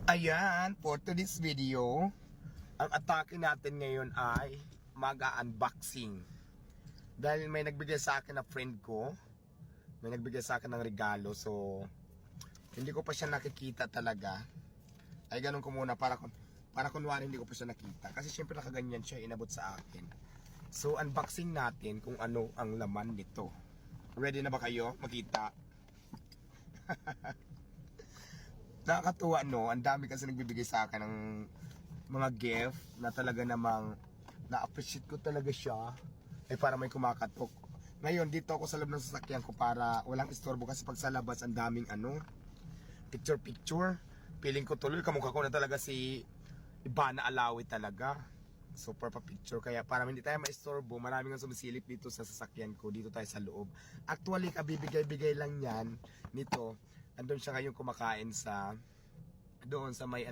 Ayan, for today's video, ang atake natin ngayon ay mag-unboxing. Dahil may nagbigay sa akin na friend ko, may nagbigay sa akin ng regalo, so hindi ko pa siya nakikita talaga. Ay ganun ko muna para kunwari hindi ko pa siya nakita. Kasi syempre nakaganyan siya, inabot sa akin. So unboxing natin kung ano ang laman nito. Ready na ba kayo makita? Nakakatuwa, no? Ang dami kasi nagbibigay sa akin ng mga gift na talaga namang na-appreciate ko talaga siya. Ay para may kumakatok. Ngayon, dito ako sa loob ng sasakyan ko para walang istorbo kasi pag sa labas ang daming picture. Feeling ko tuloy, kamukha ko na talaga si Ivana Alawi talaga. Super pa picture. Kaya para hindi tayo maistorbo, maraming ang sumisilip dito sa sasakyan ko. Dito tayo sa loob. Actually, kabibigay-bigay lang yan nito. Andun siya ngayon kumakain sa doon sa may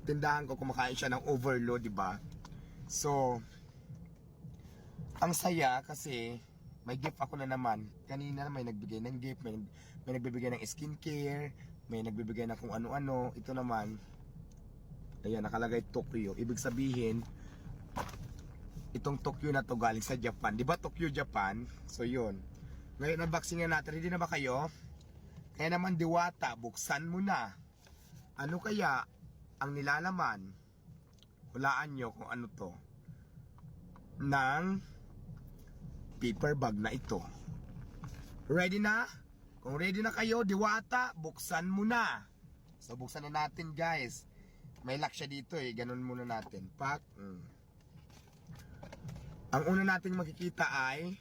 tindahan ko, kumakain siya ng overload, di ba? So ang saya kasi may gift ako na naman. Kanina may nagbigay ng gift, may nagbibigay ng skincare, may nagbibigay ng kung ano-ano. Ito naman, ayan, nakalagay Tokyo. Ibig sabihin, itong Tokyo na to galing sa Japan. Di ba Tokyo, Japan? So yun. Ngayon unboxing na natin. Ready na ba kayo? Kaya naman Diwata, buksan mo na. Ano kaya ang nilalaman? Hulaan nyo kung ano to. Ng paper bag na ito. Ready na? Kung ready na kayo, Diwata, buksan mo na. So buksan na natin, guys. May lock siya dito eh. Ganun muna natin. Pak. Ang una nating makikita ay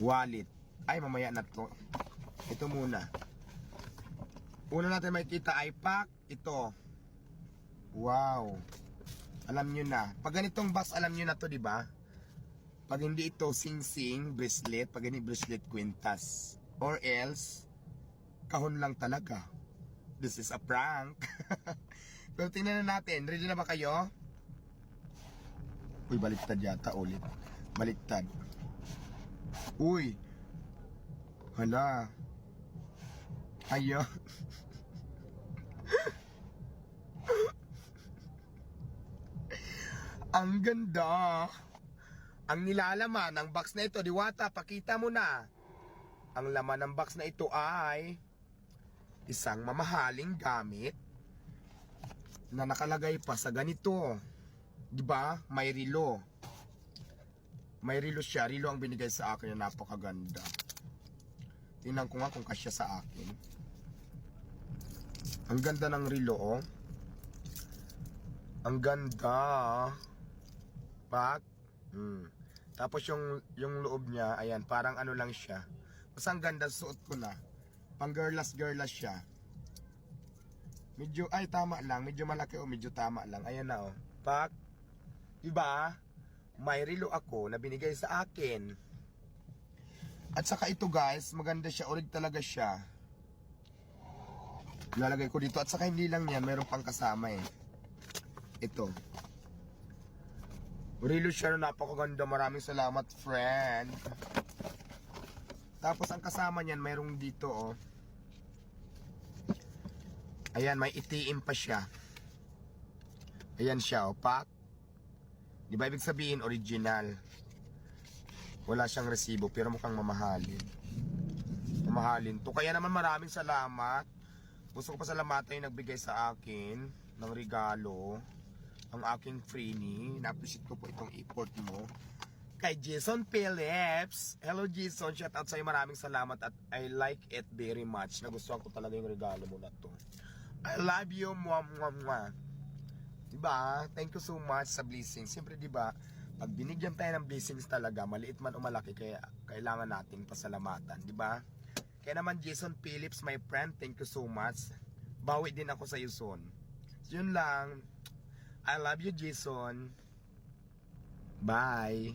wallet. Ay, mamaya na to. Ito muna. Una natin makikita ay pack. Ito. Wow. Alam nyo na. Pag ganitong box, alam nyo na to, diba? Pag hindi ito sing-sing, bracelet. Pag hindi bracelet, kwintas. Or else, kahon lang talaga. This is a prank. Pero tingnan na natin. Ready na ba kayo? Uy, baliktad yata ulit. Baliktad. Uy. Hala. Ayo. Ang ganda. Ang nilalaman ng box na ito, Diwata, pakita mo na. Ang laman ng box na ito ay isang mamahaling gamit na nakalagay pa sa ganito. Diba? May relo. May relo siya. Relo ang binigay sa akin na napakaganda. Tingnan ko nga kung kasya sa akin. Ang ganda ng relo, oh. Ang ganda. Pak. Tapos yung loob niya, ayan, parang ano lang siya. Basta ang ganda, suot ko na. Pang girlas siya. Medyo, ay tama lang. Medyo malaki o medyo tama lang. Ayan na, oh. Pak. Diba? May relo ako na binigay sa akin. At saka ito, guys, maganda siya. Orig talaga siya. Lalagay ko dito. At saka hindi lang yan, mayroon pang kasama eh. Ito. Relo siya na napakaganda. Maraming salamat, friend. Tapos ang kasama niyan, mayroong dito, oh. Ayan, may itiim pa siya. Ayan siya, oh. Pak. Di ba ibig sabihin original? Wala siyang resibo pero mukhang mamahalin. Mamahalin to. Kaya naman maraming salamat. Gusto ko pa salamatan yung nagbigay sa akin ng regalo. Ang aking freenie. Na-appreciate ko po itong effort mo. Kay Jason Phillips. Hello Jason, shout out sa'yo. Maraming salamat at I like it very much. Nagustuhan ko talaga yung regalo mo na to. I love you, mwah mwah mwah. Diba? Thank you so much sa blessings. Siyempre, diba, pag binigyan tayo ng blessings talaga, maliit man o malaki, kaya kailangan natin pasalamatan. Diba? Kaya naman, Jason Phillips, my friend, thank you so much. Bawi din ako sa iyo soon. So, yun lang. I love you, Jason. Bye.